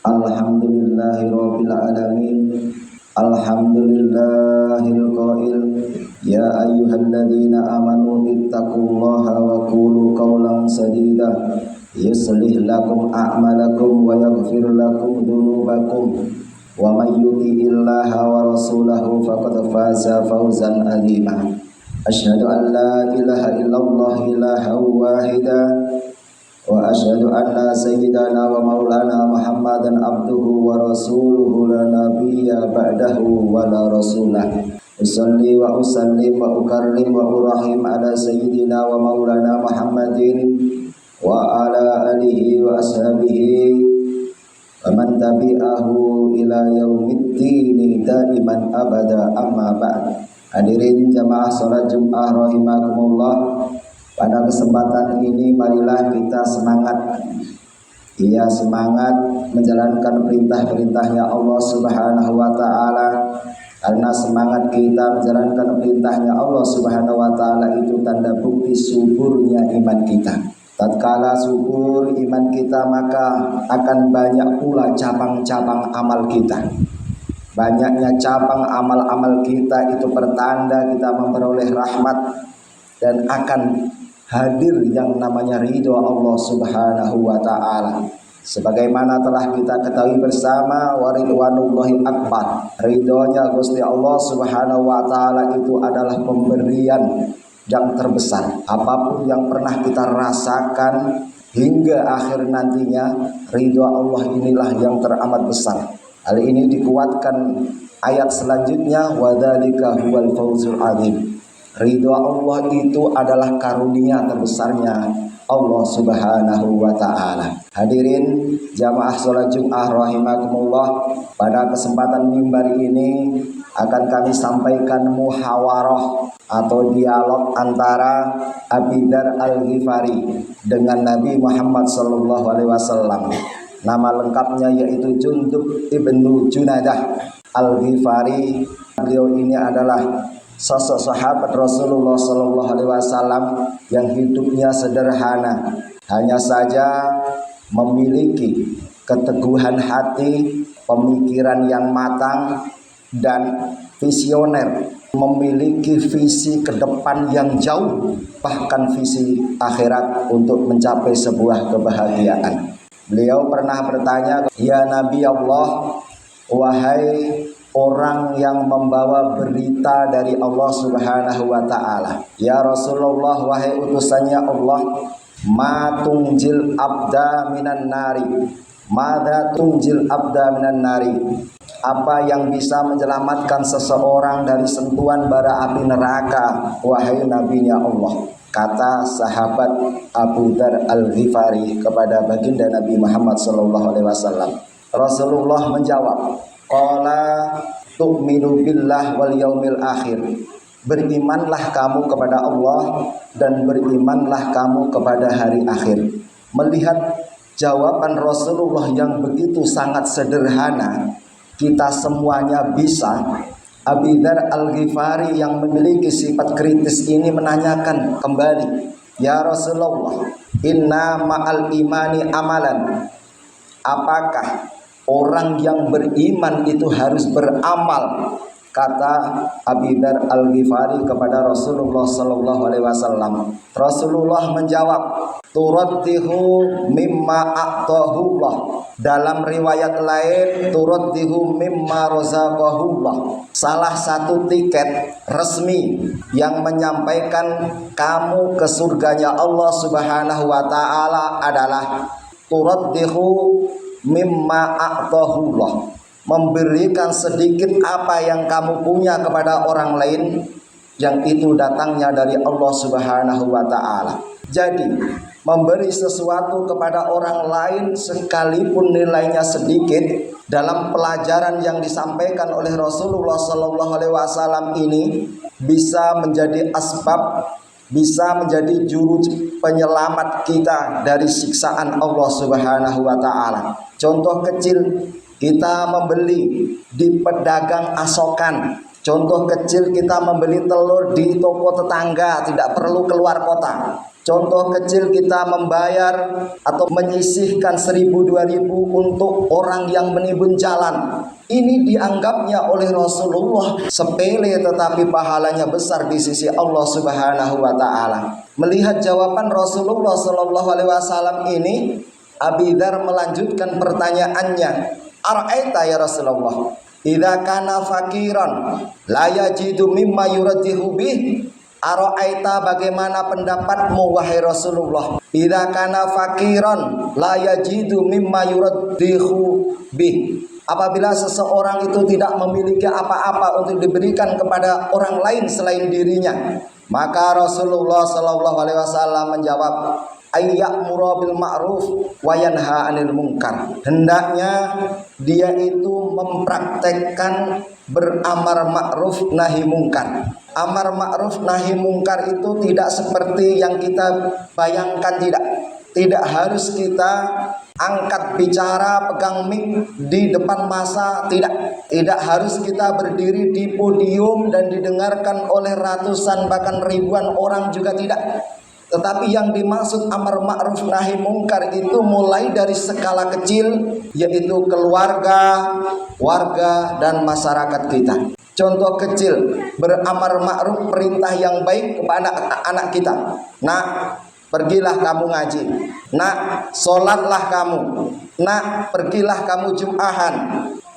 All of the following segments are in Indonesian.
Alhamdulillahirabbil alamin. Alhamdulillahil qail ya ayyuhalladzina amanu ittaqullaha wa qulu qawlan sadida yuslih lakum a'malakum wa yaghfir lakum dzunubakum wa may yuti'illaha wa rasulahu faqad faza fawzan 'azima. Asyhadu an la ilaha illallah ilaha wahida wa asyhadu anna sayyidana wa maulana Muhammadan abduhu wa rasuluhu la nabiyya ba'dahu wa la rasulah. Usalli wa usallim wa ukarrim wa urahim ala sayyidina wa maulana Muhammadin wa ala alihi wa ashabihi wa man tabi'ahu ila yaumiddin daiman abada, amma ba'd. Hadirin jamaah salat Jumat rahimakumullah. Pada kesempatan ini marilah kita semangat menjalankan perintah-perintahnya Allah Subhanahu wa taala. Karena semangat kita menjalankan perintahnya Allah Subhanahu wa taala itu tanda bukti suburnya iman kita. Tatkala subur iman kita, maka akan banyak pula cabang-cabang amal kita. Banyaknya cabang amal-amal kita itu pertanda kita memperoleh rahmat dan akan hadir yang namanya ridho Allah Subhanahu wa taala. Sebagaimana telah kita ketahui bersama, wa ridwanullahi akbar. Ridhonya Gusti Allah Subhanahu wa taala itu adalah pemberian yang terbesar. Apapun yang pernah kita rasakan hingga akhir nantinya, ridho Allah inilah yang teramat besar. Hal ini dikuatkan ayat selanjutnya, wa dzalika huwal fawzul adzim. Ridho Allah itu adalah karunia terbesarnya Allah Subhanahu wa ta'ala. Hadirin jamaah sholat Jum'ah rahimakumullah, pada kesempatan mimbar ini akan kami sampaikan muhawarah atau dialog antara Abi Dzar Al-Ghifari dengan Nabi Muhammad SAW. Nama lengkapnya yaitu Jundub ibnu Junadah Al-Ghifari. Beliau ini adalah sosok sahabat Rasulullah SAW yang hidupnya sederhana, hanya saja memiliki keteguhan hati, pemikiran yang matang dan visioner, memiliki visi ke depan yang jauh, bahkan visi akhirat untuk mencapai sebuah kebahagiaan. Beliau pernah bertanya, "Ya Nabi Allah, wahai orang yang membawa berita dari Allah Subhanahu wa ta'ala, ya Rasulullah, wahai utusannya Allah, ma tungjil abda minan nari, mada tungjil abda minan nari, apa yang bisa menyelamatkan seseorang dari sentuhan bara api neraka, wahai nabinya Allah?" Kata sahabat Abu Dzar Al-Ghifari kepada baginda Nabi Muhammad SAW. Rasulullah menjawab, qala tu'minu billah wal yaumil akhir. Berimanlah kamu kepada Allah dan berimanlah kamu kepada hari akhir. Melihat jawaban Rasulullah yang begitu sangat sederhana, kita semuanya bisa. Abi Dzar Al-Ghifari yang memiliki sifat kritis ini menanyakan kembali, "Ya Rasulullah, inna ma'al imani amalan." Apakah orang yang beriman itu harus beramal? Kata Abi Dzar Al-Ghifari kepada Rasulullah SAW. Rasulullah menjawab, turaddihu mimma a'tahullah. Dalam riwayat lain, turaddihu mimma razaqahullah. Salah satu tiket resmi yang menyampaikan kamu ke surganya Allah Subhanahu wa ta'ala adalah turaddihu mimma a'tahullah, memberikan sedikit apa yang kamu punya kepada orang lain yang itu datangnya dari Allah Subhanahu wa ta'ala. Jadi memberi sesuatu kepada orang lain sekalipun nilainya sedikit, dalam pelajaran yang disampaikan oleh Rasulullah SAW ini bisa menjadi asbab, bisa menjadi juru penyelamat kita dari siksaan Allah Subhanahu wa ta'ala. Contoh kecil, kita membeli di pedagang asokan. Contoh kecil, kita membeli telur di toko tetangga, tidak perlu keluar kota. Contoh kecil, kita membayar atau menyisihkan 1.000-2.000 untuk orang yang menimbun jalan. Ini dianggapnya oleh Rasulullah sepele, tetapi pahalanya besar di sisi Allah Subhanahu wa taala. Melihat jawaban Rasulullah sallallahu alaihi wasallam ini, Abi Dzar melanjutkan pertanyaannya, "Ara'aita ya Rasulullah, idza kana fakiran la yajidu mimma yuraddihu bih?" Ara'aita, bagaimana pendapatmu wahai Rasulullah, idza kana fakiran la yajidu mimma yuraddihu bih, apabila seseorang itu tidak memiliki apa-apa untuk diberikan kepada orang lain selain dirinya. Maka Rasulullah sallallahu alaihi wasallam menjawab, ayya'muru bil ma'ruf wa yanha 'anil munkar. Hendaknya dia itu mempraktekkan beramar ma'ruf nahi mungkar. Amar ma'ruf nahi mungkar itu tidak seperti yang kita bayangkan, tidak harus kita angkat bicara, pegang mic di depan massa, tidak harus kita berdiri di podium dan didengarkan oleh ratusan bahkan ribuan orang juga tidak. Tetapi yang dimaksud amar ma'ruf nahi mungkar itu mulai dari skala kecil, yaitu keluarga, warga, dan masyarakat kita. Contoh kecil, beramar ma'ruf, perintah yang baik kepada anak kita. Nak, pergilah kamu ngaji. Nak, sholatlah kamu. Nak, pergilah kamu jum'ahan.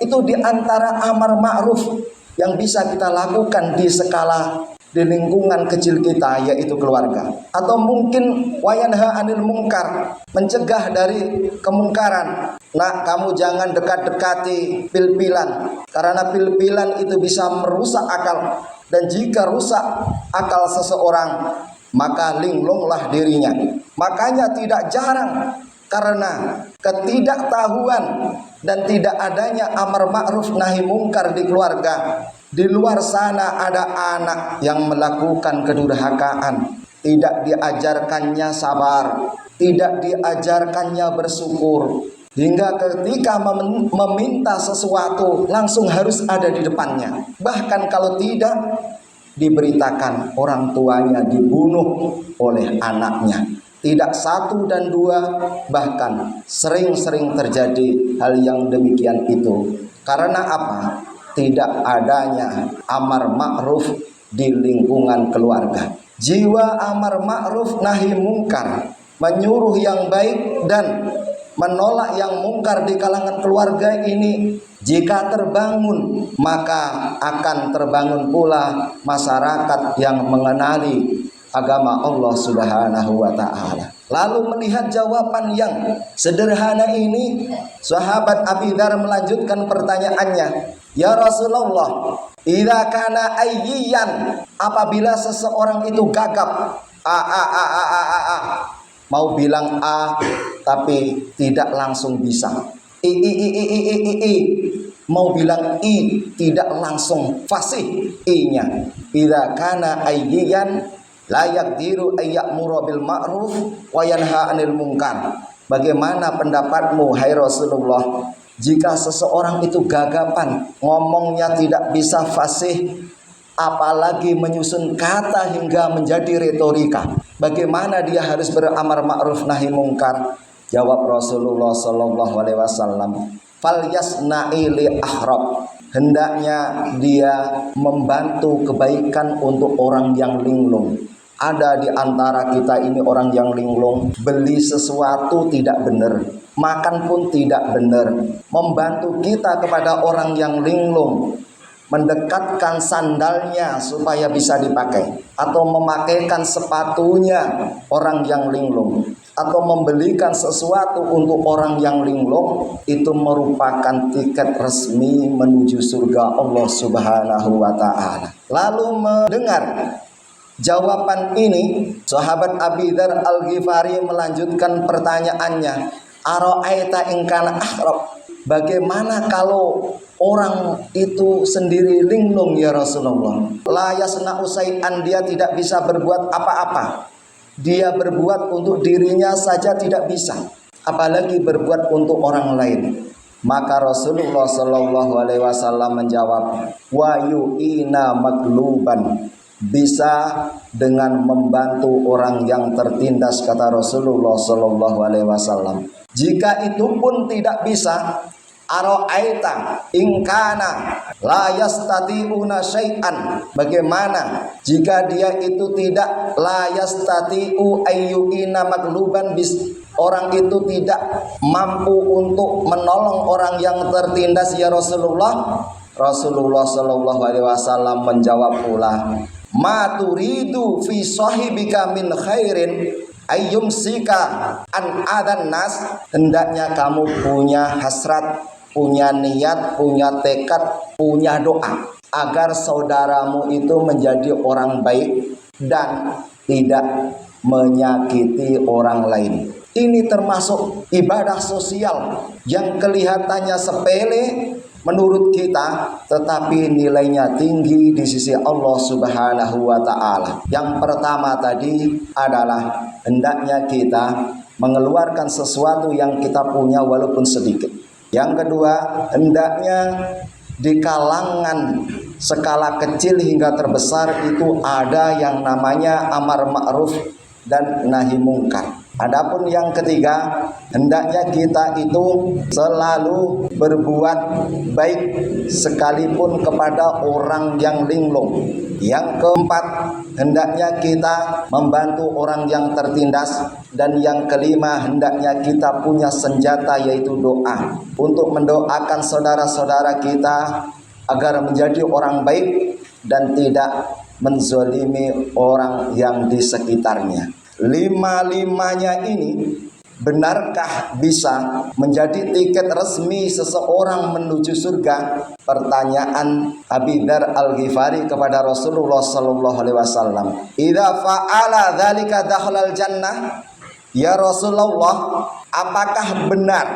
Itu diantara amar ma'ruf yang bisa kita lakukan di skala di lingkungan kecil kita, yaitu keluarga. Atau mungkin wayanha anil mungkar, mencegah dari kemungkaran. Nah, kamu jangan dekat-dekati pil-pilan, karena pil-pilan itu bisa merusak akal, dan jika rusak akal seseorang maka linglunglah dirinya. Makanya tidak jarang karena ketidaktahuan dan tidak adanya amar ma'ruf nahi mungkar di keluarga, di luar sana ada anak yang melakukan kedurhakaan, tidak diajarkannya sabar, tidak diajarkannya bersyukur, hingga ketika meminta sesuatu langsung harus ada di depannya. Bahkan kalau tidak, diberitakan orang tuanya dibunuh oleh anaknya. Tidak satu dan dua, bahkan sering-sering terjadi hal yang demikian itu. Karena apa? Tidak adanya amar ma'ruf di lingkungan keluarga. Jiwa amar ma'ruf nahi mungkar, menyuruh yang baik dan menolak yang mungkar di kalangan keluarga ini, jika terbangun maka akan terbangun pula masyarakat yang mengenali agama Allah Subhanahu wa ta'ala. Lalu melihat jawaban yang sederhana ini, sahabat Abi Dzar melanjutkan pertanyaannya, ya Rasulullah, idza kana ayyan, apabila seseorang itu gagap, mau bilang A tapi tidak langsung bisa, mau bilang I tidak langsung fasih I-nya. Idza kana ayyan la yaqdiru ayya'muru bil ma'ruf wa yanha 'anil munkar. Bagaimana pendapatmu hai Rasulullah, jika seseorang itu gagapan, ngomongnya tidak bisa fasih, apalagi menyusun kata hingga menjadi retorika, bagaimana dia harus beramar ma'ruf nahi mungkar? Jawab Rasulullah sallallahu alaihi wasallam, fal yasna'i li ahrab, hendaknya dia membantu kebaikan untuk orang yang linglung. Ada di antara kita ini orang yang linglung, beli sesuatu tidak benar, makan pun tidak benar. Membantu kita kepada orang yang linglung, mendekatkan sandalnya supaya bisa dipakai, atau memakaikan sepatunya orang yang linglung, atau membelikan sesuatu untuk orang yang linglung, itu merupakan tiket resmi menuju surga Allah Subhanahu wa ta'ala. Lalu mendengar jawaban ini, sahabat Abi Dzar Al-Ghifari melanjutkan pertanyaannya, ara'aita in kana ahrab, bagaimana kalau orang itu sendiri linglung ya Rasulullah? La yasna'u syai'an, dia tidak bisa berbuat apa-apa. Dia berbuat untuk dirinya saja tidak bisa, apalagi berbuat untuk orang lain. Maka Rasulullah sallallahu alaihi wasallam menjawab, wa yu'ina magluban, bisa dengan membantu orang yang tertindas, kata Rasulullah Shallallahu Alaihi Wasallam. Jika itu pun tidak bisa, aro'aita ingkana la yastati'una syai'an, bagaimana jika dia itu tidak la yastati'u ayyu'ina magluban, orang itu tidak mampu untuk menolong orang yang tertindas ya Rasulullah. Rasulullah Shallallahu Alaihi Wasallam menjawab pula, ma turidu fi sahibika min khairin ayyumsika an adan nas, hendaknya kamu punya hasrat, punya niat, punya tekad, punya doa agar saudaramu itu menjadi orang baik dan tidak menyakiti orang lain. Ini termasuk ibadah sosial yang kelihatannya sepele menurut kita, tetapi nilainya tinggi di sisi Allah Subhanahu wa Ta'ala. Yang pertama tadi adalah hendaknya kita mengeluarkan sesuatu yang kita punya walaupun sedikit. Yang kedua, hendaknya di kalangan skala kecil hingga terbesar itu ada yang namanya amar ma'ruf dan nahi mungkar. Adapun yang ketiga, hendaknya kita itu selalu berbuat baik sekalipun kepada orang yang linglung. Yang keempat, hendaknya kita membantu orang yang tertindas. Dan yang kelima, hendaknya kita punya senjata yaitu doa untuk mendoakan saudara-saudara kita agar menjadi orang baik dan tidak menzolimi orang yang di sekitarnya. Lima-limanya ini benarkah bisa menjadi tiket resmi seseorang menuju surga? Pertanyaan Abi Dzar Al-Ghifari kepada Rasulullah Sallallahu Alaihi Wasallam, idza fa'ala dzalika dakhalal jannah. Ya Rasulullah, apakah benar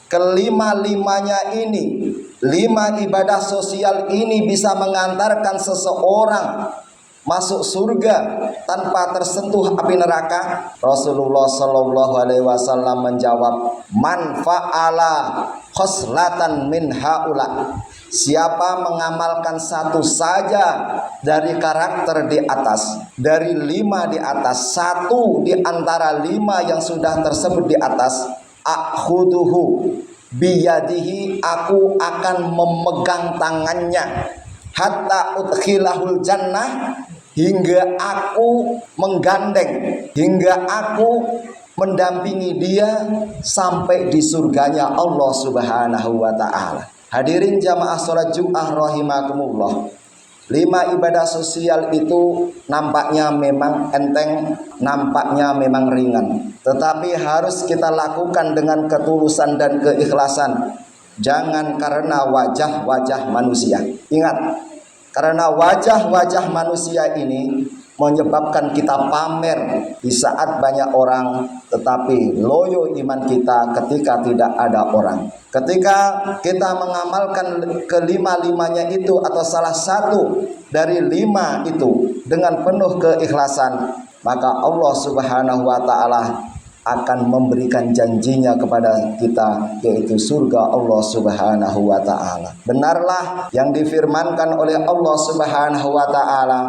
kelima-limanya ini, 5 ibadah sosial ini bisa mengantarkan seseorang masuk surga tanpa tersentuh api neraka? Rasulullah Shallallahu Alaihi Wasallam menjawab, man fa'ala khoslatan min haula, siapa mengamalkan satu saja dari karakter di atas, dari 5 di atas, satu di antara 5 yang sudah tersebut di atas, akhuduhu biyadihi, aku akan memegang tangannya, hatta udkhilahul jannah, hingga aku menggandeng, hingga aku mendampingi dia sampai di surganya Allah Subhanahu wa Ta'ala. Hadirin jamaah sholat Jumat rahimakumullah, 5 ibadah sosial itu nampaknya memang enteng, nampaknya memang ringan, tetapi harus kita lakukan dengan ketulusan dan keikhlasan. Jangan karena wajah-wajah manusia. Ingat, karena wajah-wajah manusia ini menyebabkan kita pamer di saat banyak orang, tetapi loyo iman kita ketika tidak ada orang. Ketika kita mengamalkan kelima-limanya itu atau salah satu dari 5 itu dengan penuh keikhlasan, maka Allah Subhanahu wa Ta'ala akan memberikan janjinya kepada kita, yaitu surga Allah Subhanahu wa Ta'ala. Benarlah yang difirmankan oleh Allah Subhanahu wa Ta'ala,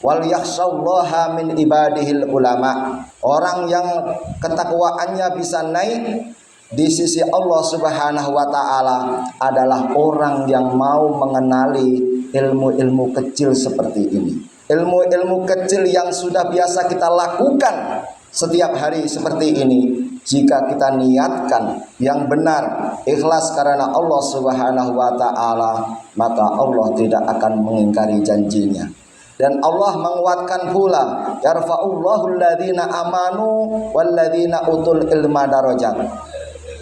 wal yakhshallaha min ibadihil ulama. Orang yang ketakwaannya bisa naik di sisi Allah Subhanahu wa Ta'ala adalah orang yang mau mengenali ilmu-ilmu kecil seperti ini. Ilmu-ilmu kecil yang sudah biasa kita lakukan setiap hari seperti ini, jika kita niatkan yang benar, ikhlas karena Allah Subhanahu wa Ta'ala, maka Allah tidak akan mengingkari janjinya. Dan Allah menguatkan pula, yarfa'ullahu alladhina amanu walladhina utul ilma darajat.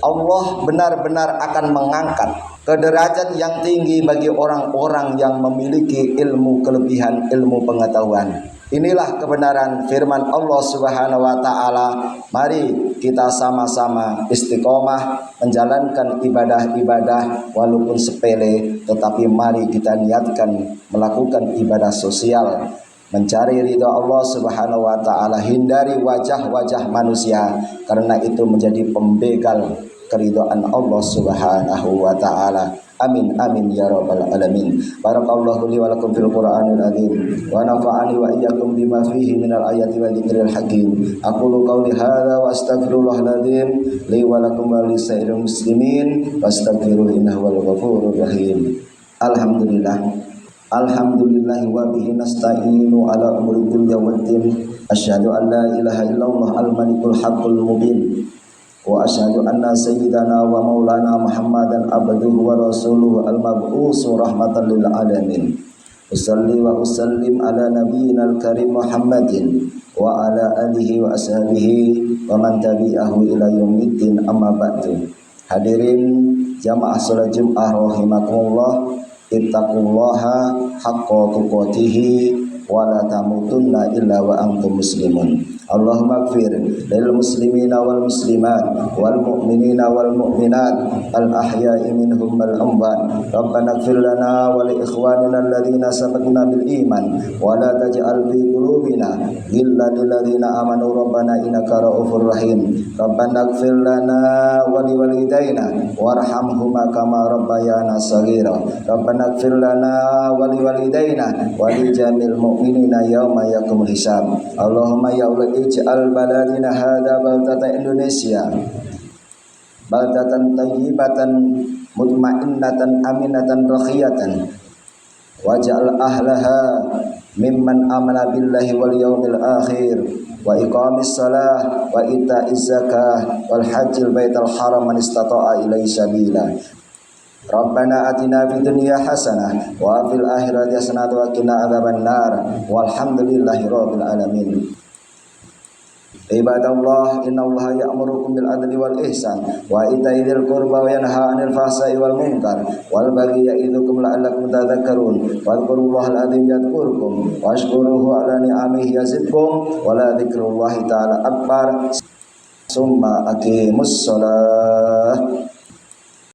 Allah benar-benar akan mengangkat ke derajat yang tinggi bagi orang-orang yang memiliki ilmu kelebihan, ilmu pengetahuan. Inilah kebenaran firman Allah Subhanahu wa Ta'ala. Mari kita sama-sama istiqomah menjalankan ibadah-ibadah walaupun sepele, tetapi mari kita niatkan melakukan ibadah sosial, mencari ridha Allah Subhanahu wa Ta'ala, hindari wajah-wajah manusia, karena itu menjadi pembegal keridhaan Allah Subhanahu wa Ta'ala. Amin amin ya rabbal alamin. Barakallahu li wa lakum fil Qur'anil azim wa nafa'ani wa iyyakum bima fihi minal ayati wa dzikril hakim. Aqulu qawli hadza wa astaghfirullahal azim li wa lakum wa lisairil muslimin wastaghfiruhu innahu wal ghafurur rahim. Alhamdulillah. Alhamdulillah wa bihi nasta'inu ala umuri dunya waddin. Asyhadu an la ilaha illallah al-malikul haqqul mubin. Wa asyhadu anna sayyidana wa maulana Muhammadan abduhu wa rasuluhu al-mab'us rahmatan lil alamin. Usalli wa usallim ala nabiyyina al-karim Muhammadin wa ala alihi wa ashabihi wa man tabi'ahu ila yaumiddin amma ba'du. Hadirin jamaah salat Jumat rahimakumullah, ittaqullaha haqqa tuqatih wa la tamutunna illa wa antum muslimun. Allahumma ighfir lil muslimina wal muslimat wal mu'minina wal mu'minat al ahya'i minhum wal amwat. Rabbana ighfir lana wa li ikhwanina alladhina sabaquna bil iman wa la taj'al fi qulubina ghillan lil ladzina amanu rabbana innaka ra'ufur rahim. Rabbana ighfir lana wa li walidayna warhamhuma kama rabbayana shaghira. Rabbana ighfir lana wa li walidayna wa li jamil mu'minina yauma yaqumul hisab. Allahumma ya Allah ij'al baladina hadza baldatan Indonesia baldatan thayyibatan mutmainnatan aminatan rakhiyatan waj'al ahlaha mimman amana billahi wal yawmil akhir wa iqamis salah wa ita'iz zakah wal hajjil baital haram man istata'a ilaihi sabila. Rabbana atina fid dunya hasanah wa fil akhirati hasanah wa qina adzabannar walhamdulillahi rabbil alamin. Ibadallah, innallaha ya'murukum bil adli wal ihsan wa ita'i dzil qurba wa yanha 'anil fahsya'i wal munkar wal baghi ya'idzukum la'allakum tadhakkarun. Wadhkurullahal 'azim yadhkurkum washkuruhu 'ala ni'amihi yazidkum wa la dzikrullahi ta'ala akbar. Summa aqimus shalah.